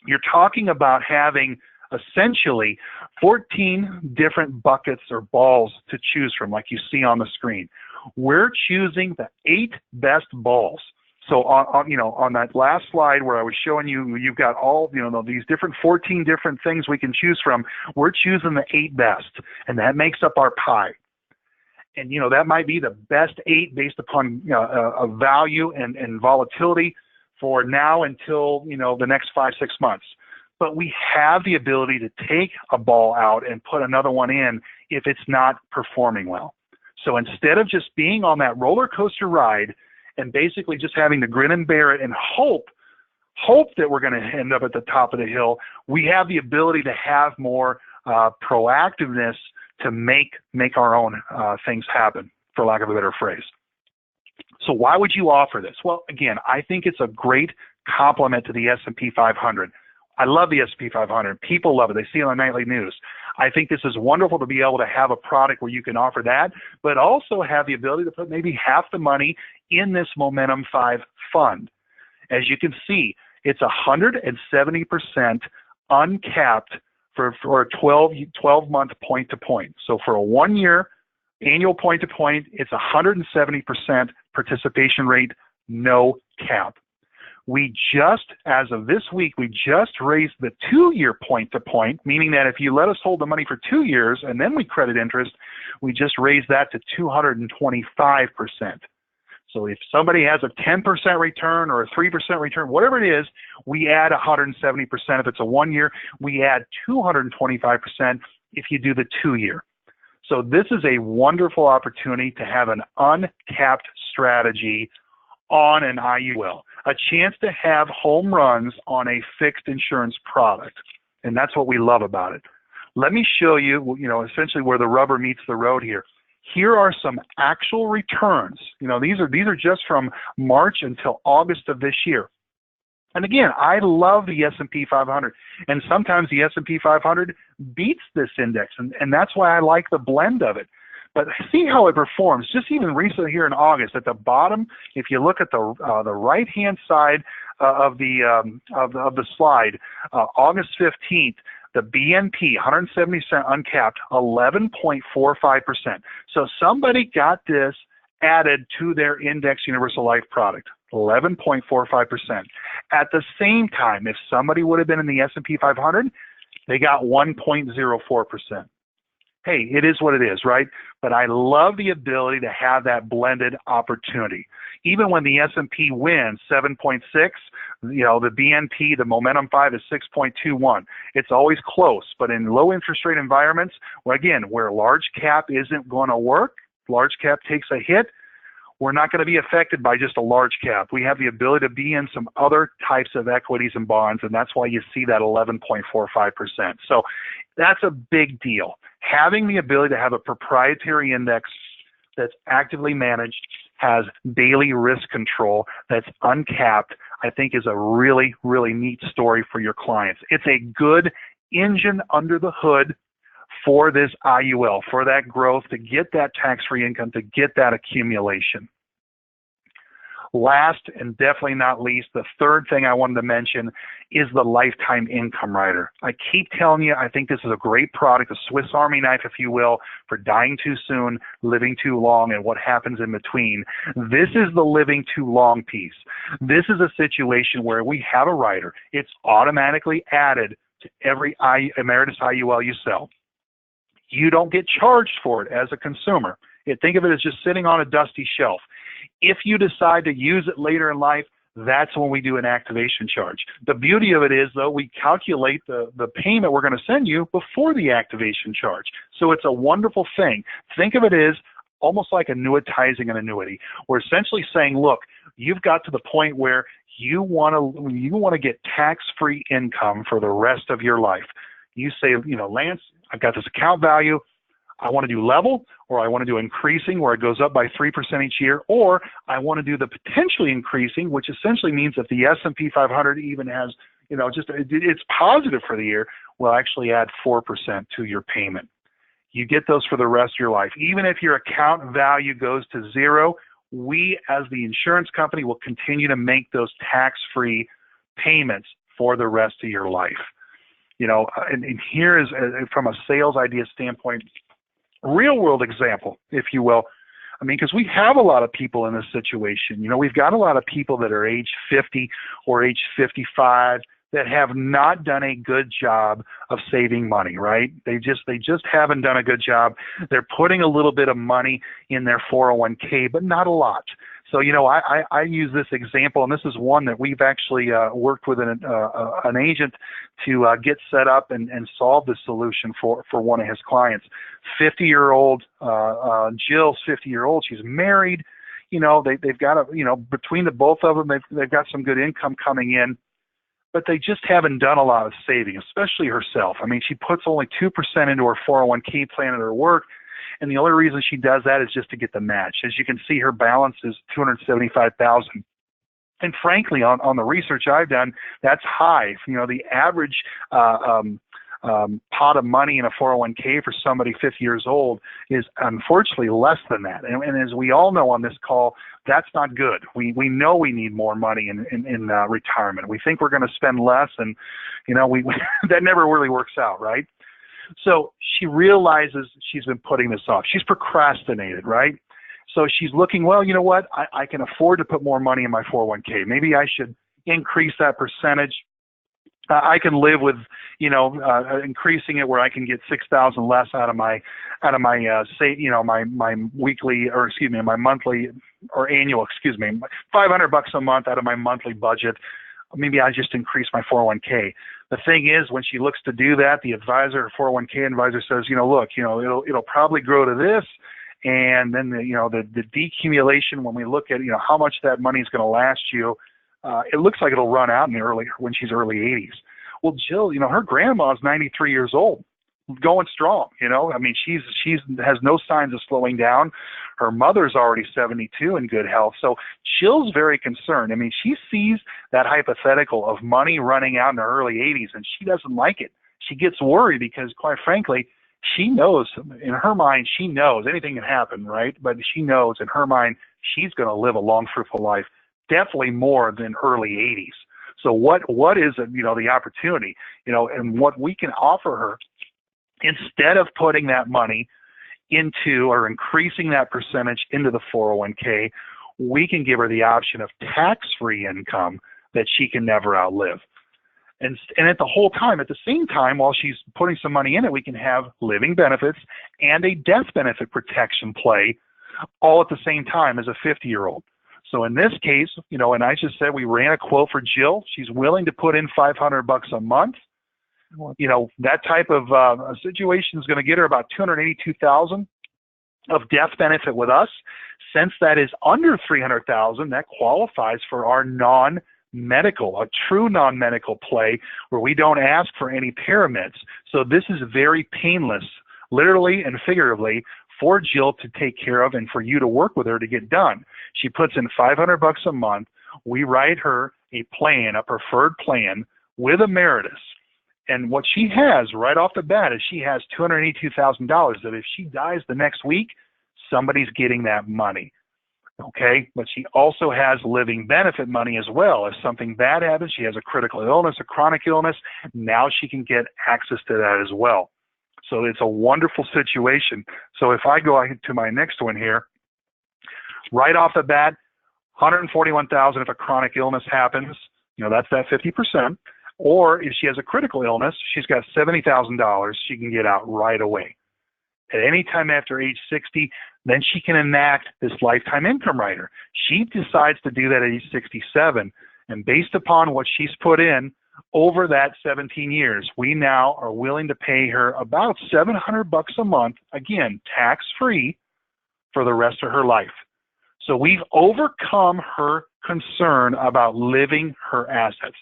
you're talking about having essentially 14 different buckets or balls to choose from, like you see on the screen. We're choosing the 8 best balls. So on that last slide where I was showing you, you've got all, these 14 different things we can choose from. We're choosing the 8 best, and that makes up our pie. And, that might be the best 8 based upon a value and volatility for now until, the next 5-6 months. But we have the ability to take a ball out and put another one in if it's not performing well. So instead of just being on that roller coaster ride and basically just having to grin and bear it and hope that we're going to end up at the top of the hill, we have the ability to have more proactiveness to make our own things happen, for lack of a better phrase. So why would you offer this? Well, again, I think it's a great complement to the S&P 500. I love the S&P 500. People love it. They see it on the nightly news. I think this is wonderful to be able to have a product where you can offer that, but also have the ability to put maybe half the money in this Momentum 5 fund. As you can see, it's 170% uncapped for a 12-month point-to-point. So for a 1-year annual point-to-point, it's 170% participation rate, no cap. As of this week, we just raised the 2-year point-to-point, meaning that if you let us hold the money for 2 years and then we credit interest, we just raised that to 225%. So if somebody has a 10% return or a 3% return, whatever it is, we add 170%. If it's a 1-year, we add 225% if you do the 2-year. So this is a wonderful opportunity to have an uncapped strategy on an IUL, a chance to have home runs on a fixed insurance product. And that's what we love about it. Let me show you, essentially where the rubber meets the road here. Here are some actual returns. These are just from March until August of this year. And again, I love the S&P 500, and sometimes the S&P 500 beats this index, and that's why I like the blend of it. But see how it performs. Just even recently here in August, at the bottom, if you look at the right-hand side of the slide, August 15th, the BNP 170% uncapped, 11.45%. So somebody got this added to their index universal life product, 11.45%. At the same time, if somebody would have been in the S&P 500, they got 1.04%. Hey, it is what it is, right? But I love the ability to have that blended opportunity. Even when the S&P wins 7.6, the BNP, the Momentum 5 is 6.21. It's always close, but in low interest rate environments, where large cap isn't going to work, large cap takes a hit, we're not going to be affected by just a large cap. We have the ability to be in some other types of equities and bonds, and that's why you see that 11.45%. So that's a big deal. Having the ability to have a proprietary index that's actively managed, has daily risk control, that's uncapped, I think is a really, really neat story for your clients. It's a good engine under the hood for this IUL, for that growth, to get that tax-free income, to get that accumulation. Last and definitely not least, the third thing I wanted to mention is the lifetime income rider. I keep telling you, I think this is a great product, a Swiss Army knife, if you will, for dying too soon, living too long, and what happens in between. This is the living too long piece. This is a situation where we have a rider. It's automatically added to every Ameritas IUL you sell. You don't get charged for it as a consumer. Think of it as just sitting on a dusty shelf. If you decide to use it later in life, that's when we do an activation charge. The beauty of it is, though, we calculate the payment we're going to send you before the activation charge. So it's a wonderful thing. Think of it as almost like annuitizing an annuity. We're essentially saying, look, you've got to the point where you want to get tax-free income for the rest of your life. You say, Lance, I've got this account value. I want to do level, or I want to do increasing where it goes up by 3% each year, or I want to do the potentially increasing, which essentially means that the S&P 500 even has, it's positive for the year, will actually add 4% to your payment. You get those for the rest of your life. Even if your account value goes to zero, we as the insurance company will continue to make those tax-free payments for the rest of your life. And here is, from a sales idea standpoint, real world example, if you will. I mean, because we have a lot of people in this situation. You know, we've got a lot of people that are age 50 or age 55 that have not done a good job of saving money, right? They just haven't done a good job. They're putting a little bit of money in their 401k, but not a lot. So, you know, I use this example, and this is one that we've actually worked with an agent to get set up and solve this solution for one of his clients. 50-year-old, Jill's 50-year-old. She's married. You know, they've got between the both of them, they've got some good income coming in, but they just haven't done a lot of saving, especially herself. I mean, she puts only 2% into her 401k plan at her work. And the only reason she does that is just to get the match. As you can see, her balance is $275,000. And frankly, on the research I've done, that's high. You know, the average pot of money in a 401k for somebody 50 years old is unfortunately less than that. And as we all know on this call, that's not good. We know we need more money in retirement. We think we're going to spend less, and you know, that never really works out, right? So she realizes she's been putting this off. She's procrastinated, right? So she's looking, well, you know what? I can afford to put more money in my 401k. Maybe I should increase that percentage. I can live with, you know, increasing it where I can get $6,000 less out of my say, you know, my weekly, or excuse me, my monthly or annual, excuse me, $500 a month out of my monthly budget. Maybe I just increase my 401k. The thing is, when she looks to do that, the advisor, her 401k advisor says, you know, look, you know, it'll probably grow to this, and then the decumulation, when we look at, you know, how much that money is going to last you, it looks like it'll run out when she's early 80s. Well, Jill, you know, her grandma's 93 years old, going strong. You know, I mean, she's has no signs of slowing down. Her mother's already 72 in good health. So Jill's very concerned. I mean, she sees that hypothetical of money running out in her early 80s, and she doesn't like it. She gets worried because, quite frankly, she knows, in her mind, she knows anything can happen, right? But she knows in her mind she's going to live a long, fruitful life, definitely more than early 80s. So what is, you know, the opportunity, you know, and what we can offer her, instead of putting that money into or increasing that percentage into the 401k, we can give her the option of tax-free income that she can never outlive. And at the same time, while she's putting some money in it, we can have living benefits and a death benefit protection play all at the same time as a 50-year-old. So in this case, you know, and I just said we ran a quote for Jill. She's willing to put in $500 a month. You know, that type of situation is going to get her about $282,000 of death benefit with us. Since that is under $300,000, that qualifies for our non-medical, a true non-medical play where we don't ask for any parameds. So this is very painless, literally and figuratively, for Jill to take care of and for you to work with her to get done. She puts in $500 a month. We write her a plan, a preferred plan with Ameritas. And what she has right off the bat is she has $282,000 that if she dies the next week, somebody's getting that money. Okay, but she also has living benefit money as well. If something bad happens, she has a critical illness, a chronic illness, now she can get access to that as well. So it's a wonderful situation. So if I go to my next one here, right off the bat, $141,000 if a chronic illness happens, you know, that's that 50%. Or if she has a critical illness, she's got $70,000 she can get out right away. At any time after age 60, then she can enact this lifetime income rider. She decides to do that at age 67, and based upon what she's put in over that 17 years, we now are willing to pay her about $700 a month, again, tax-free, for the rest of her life. So we've overcome her concern about living her assets.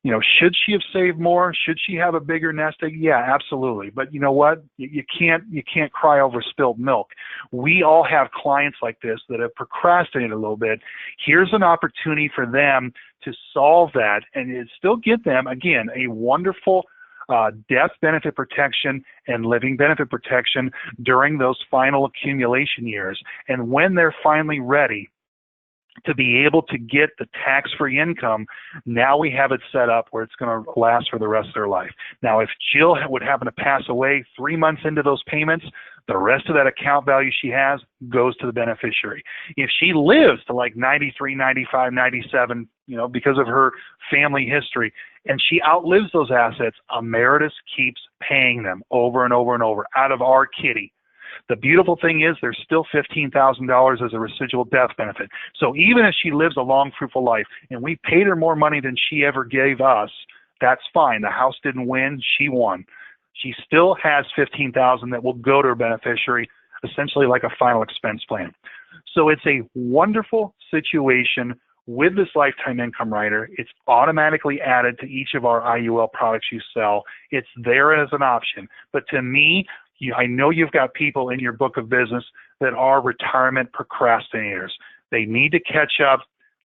You know, should she have saved more? Should she have a bigger nest egg? Yeah, absolutely. But you know what? You can't cry over spilled milk. We all have clients like this that have procrastinated a little bit. Here's an opportunity for them to solve that and still get them, again, a wonderful death benefit protection and living benefit protection during those final accumulation years. And when they're finally ready to be able to get the tax-free income, now we have it set up where it's going to last for the rest of their life. Now, if Jill would happen to pass away 3 months into those payments, The rest of that account value she has goes to the beneficiary. If she lives to like 93, 95, 97, because of her family history, and she outlives those assets, Ameritas keeps paying them over and over and over out of our kitty. The beautiful thing is there's still $15,000 as a residual death benefit. So even if she lives a long, fruitful life and we paid her more money than she ever gave us, that's fine. The house didn't win, she won. She still has $15,000 that will go to her beneficiary, essentially like a final expense plan. So it's a wonderful situation with this lifetime income rider. It's automatically added to each of our IUL products you sell. It's there as an option. But to me, I know you've got people in your book of business that are retirement procrastinators. They need to catch up.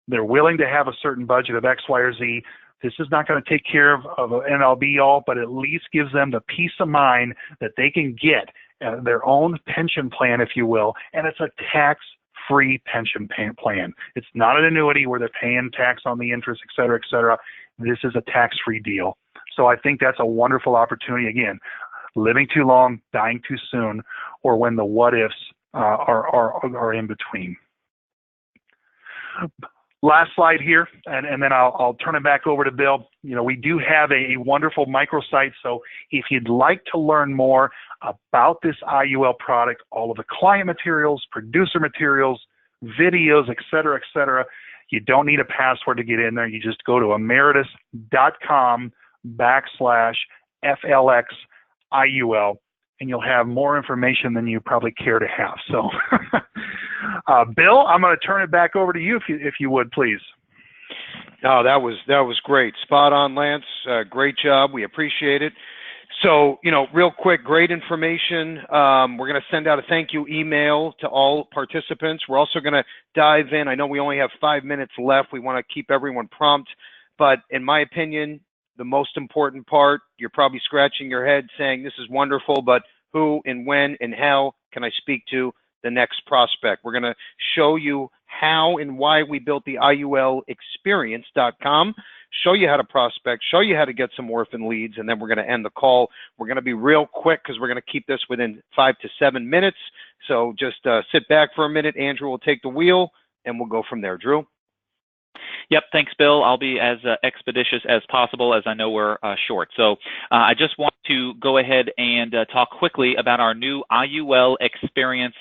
They're willing to have a certain budget of X, Y, or Z. This is not going to take care of an NLB all, but at least gives them the peace of mind that they can get their own pension plan, if you will, and it's a tax-free pension plan. It's not an annuity where they're paying tax on the interest, et cetera, et cetera. This is a tax-free deal. So I think that's a wonderful opportunity. Again, living too long, dying too soon, or when the what-ifs are in between. Last slide here, and then I'll turn it back over to Bill. We do have a wonderful microsite, so if you'd like to learn more about this IUL product, all of the client materials, producer materials, videos, et cetera, you don't need a password to get in there. You just go to ameritas.com/FLX IUL, and you'll have more information than you probably care to have. So, Bill, I'm going to turn it back over to you, if you would, please. Oh, that was great. Spot on, Lance. Great job. We appreciate it. So, real quick, great information. We're going to send out a thank you email to all participants. We're also going to dive in. I know we only have 5 minutes left. We want to keep everyone prompt, but in my opinion, the most important part, you're probably scratching your head saying, this is wonderful, but who and when and how can I speak to the next prospect? We're going to show you how and why we built the IULExperience.com, show you how to prospect, show you how to get some orphan leads, and then we're going to end the call. We're going to be real quick because we're going to keep this within 5 to 7 minutes. So just sit back for a minute. Andrew will take the wheel, and we'll go from there. Drew? Yep, thanks, Bill. I'll be as expeditious as possible, as I know we're short. So I just want to go ahead and talk quickly about our new IUL Experience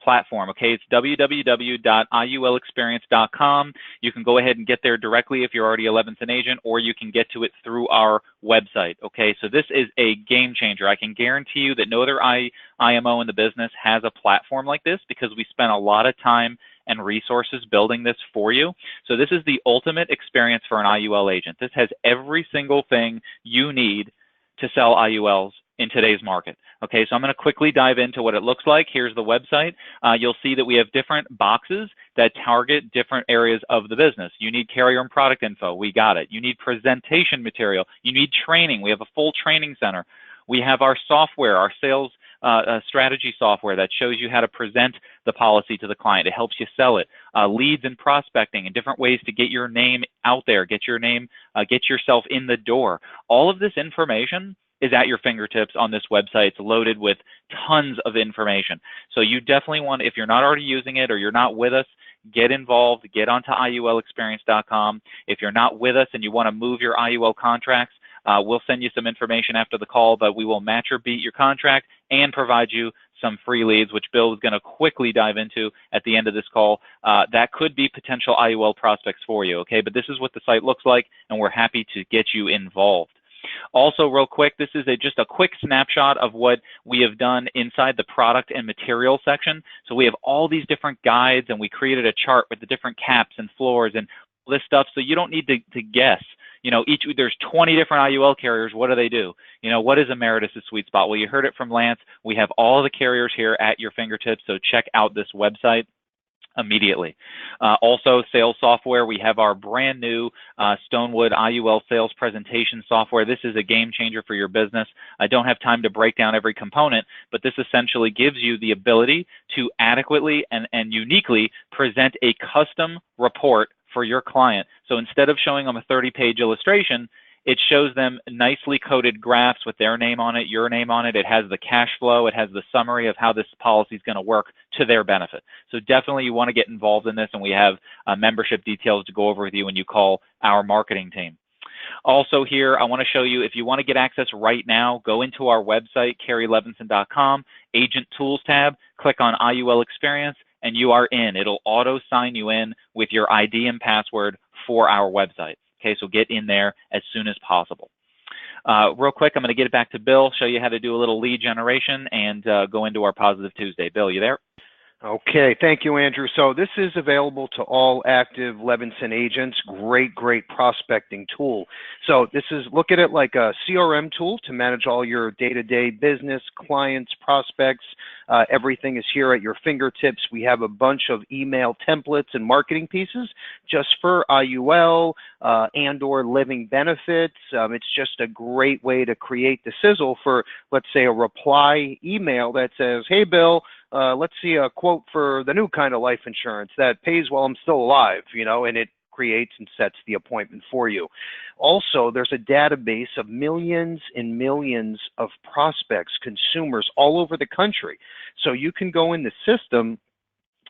platform. Okay, it's www.iulexperience.com. You can go ahead and get there directly if you're already a Levinson agent, or you can get to it through our website. Okay, so this is a game changer. I can guarantee you that no other IMO in the business has a platform like this, because we spent a lot of time and resources building this for you. So this is the ultimate experience for an IUL agent. This has every single thing you need to sell IULs in today's market. Okay, so I'm going to quickly dive into what it looks like. Here's the website. You'll see that we have different boxes that target different areas of the business. You need carrier and product info. We got it. You need presentation material. You need training. We have a full training center. We have our software, our sales strategy software that shows you how to present the policy to the client. It helps you sell it. Leads and prospecting and different ways to get your name out there, get yourself in the door. All of this information is at your fingertips on this website. It's loaded with tons of information. So you definitely want, if you're not already using it or you're not with us, get involved, get onto IULExperience.com. If you're not with us and you want to move your IUL contracts, we'll send you some information after the call, but we will match or beat your contract and provide you some free leads, which Bill is going to quickly dive into at the end of this call. That could be potential IUL prospects for you, okay? But this is what the site looks like, and we're happy to get you involved. Also, real quick, this is just a quick snapshot of what we have done inside the product and material section. So we have all these different guides, and we created a chart with the different caps and floors and all this stuff, so you don't need to guess. There's 20 different IUL carriers. What do? What is Ameritas' sweet spot? Well, you heard it from Lance. We have all the carriers here at your fingertips, so check out this website immediately. Also, sales software. We have our brand new Stonewood IUL sales presentation software. This is a game changer for your business. I don't have time to break down every component, but this essentially gives you the ability to adequately and uniquely present a custom report for your client. So instead of showing them a 30-page illustration, It shows them nicely coded graphs with their name on it, your name on it. It has the cash flow. It has the summary of how this policy is going to work to their benefit. So definitely you want to get involved in this, and we have membership details to go over with you when you call our marketing team. Also here, I want to show you, if you want to get access right now, go into our website, kerrylevinson.com, Agent Tools tab, click on IUL Experience, and you are in. It'll auto sign you in with your ID and password for our website. Okay, so get in there as soon as possible. Real quick, I'm going to get it back to Bill, show you how to do a little lead generation, and go into our Positive Tuesday. Bill, you there? Okay, thank you, Andrew. So this is available to all active Levinson agents. Great prospecting tool. So this is, look at it like a CRM tool to manage all your day-to-day business, clients, prospects. Everything is here at your fingertips. We have a bunch of email templates and marketing pieces just for IUL and or living benefits. It's just a great way to create the sizzle for, let's say, a reply email that says, hey, Bill, let's see a quote for the new kind of life insurance that pays while I'm still alive, you know, and it creates and sets the appointment for you. Also, there's a database of millions and millions of prospects, consumers all over the country. So you can go in the system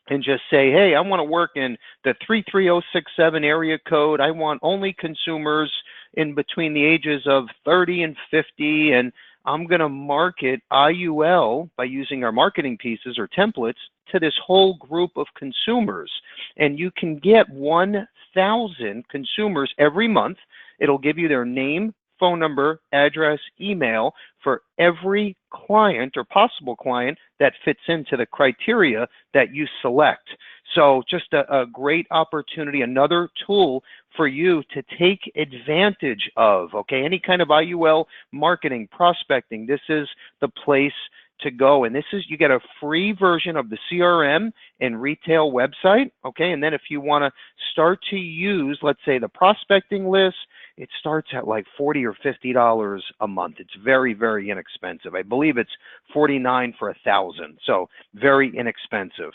and just say, hey, I want to work in the 33067 area code. I want only consumers in between the ages of 30 and 50, and I'm going to market IUL by using our marketing pieces or templates to this whole group of consumers. And you can get 1,000 consumers every month. It'll give you their name, phone number, address, email for every client or possible client that fits into the criteria that you select. So just a great opportunity, another tool for you to take advantage of, okay? Any kind of IUL marketing, prospecting, this is the place to go. And this is, you get a free version of the CRM and retail website, okay? And then if you want to start to use, let's say, the prospecting list, it starts at like $40 or $50 a month. It's very, very inexpensive. I believe it's $49 for 1,000, so very inexpensive.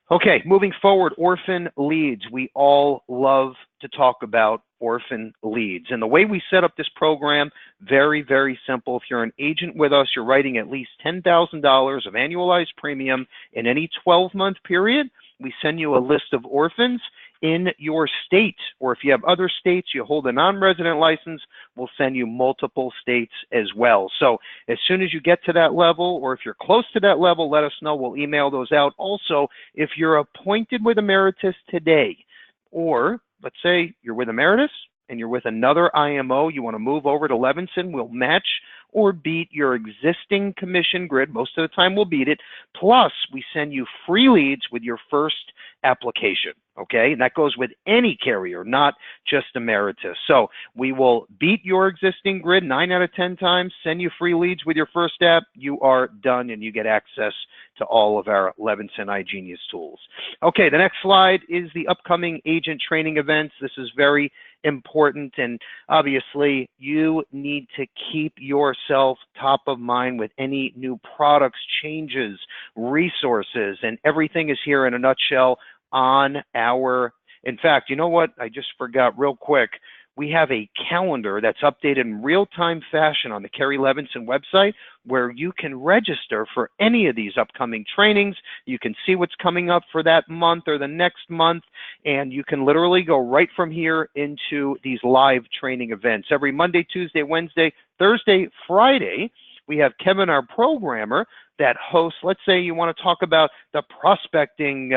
Okay, moving forward, Orphan Leads. We all love to talk about Orphan Leads. And the way we set up this program, very, very simple. If you're an agent with us, you're writing at least $10,000 of annualized premium in any 12-month period. We send you a list of orphans in your state, or if you have other states, you hold a non-resident license, we'll send you multiple states as well. So as soon as you get to that level, or if you're close to that level, let us know. We'll email those out. Also, if you're appointed with Ameritas today, or let's say you're with Ameritas and you're with another IMO, you want to move over to Levinson, we'll match or beat your existing commission grid. Most of the time we'll beat it. Plus, we send you free leads with your first application, okay? And that goes with any carrier, not just Ameritas. So we will beat your existing grid 9 out of 10 times, send you free leads with your first app, you are done, and you get access to all of our Levinson iGenius tools. Okay, the next slide is the upcoming agent training events. This is very important, and obviously you need to keep yourself top of mind with any new products, changes, resources, and everything is here in a nutshell on our, in fact, you know what, I just forgot real quick. We have a calendar that's updated in real-time fashion on the Kerry Levinson website where you can register for any of these upcoming trainings. You can see what's coming up for that month or the next month, and you can literally go right from here into these live training events. Every Monday, Tuesday, Wednesday, Thursday, Friday, we have Kevin, our programmer, that hosts. Let's say you want to talk about the prospecting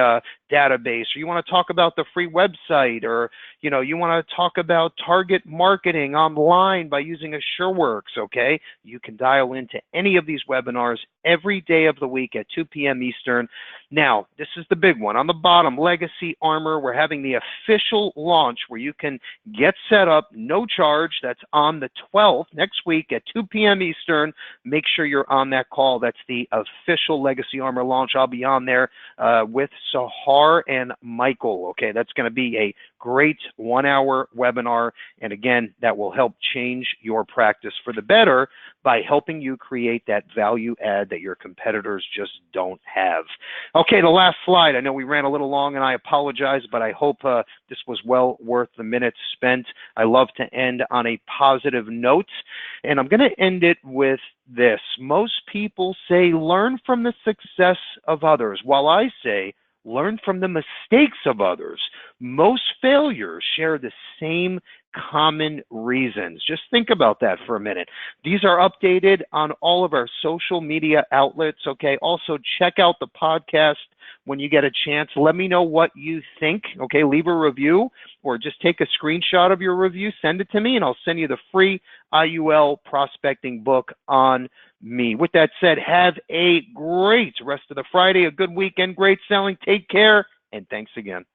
database, or you want to talk about the free website, or you want to talk about target marketing online by using AsureWorks, okay? You can dial into any of these webinars every day of the week at 2 p.m. Eastern. Now, this is the big one. On the bottom, Legacy Armor, we're having the official launch where you can get set up, no charge. That's on the 12th, next week at 2 p.m. Eastern. Make sure you're on that call. That's the official Legacy Armor launch. I'll be on there with Sahar and Michael, okay? That's going to be a great 1-hour webinar. And again, that will help change your practice for the better by helping you create that value add that your competitors just don't have. Okay, the last slide. I know we ran a little long and I apologize, but I hope this was well worth the minutes spent. I love to end on a positive note, and I'm going to end it with this. Most people say learn from the success of others, while I say learn from the mistakes of others. Most failures share the same common reasons. Just think about that for a minute. These are updated on all of our social media outlets, okay? Also, check out the podcast when you get a chance. Let me know what you think, okay? Leave a review or just take a screenshot of your review, send it to me, and I'll send you the free IUL prospecting book on me. With that said, have a great rest of the Friday, a good weekend, great selling. Take care, and thanks again.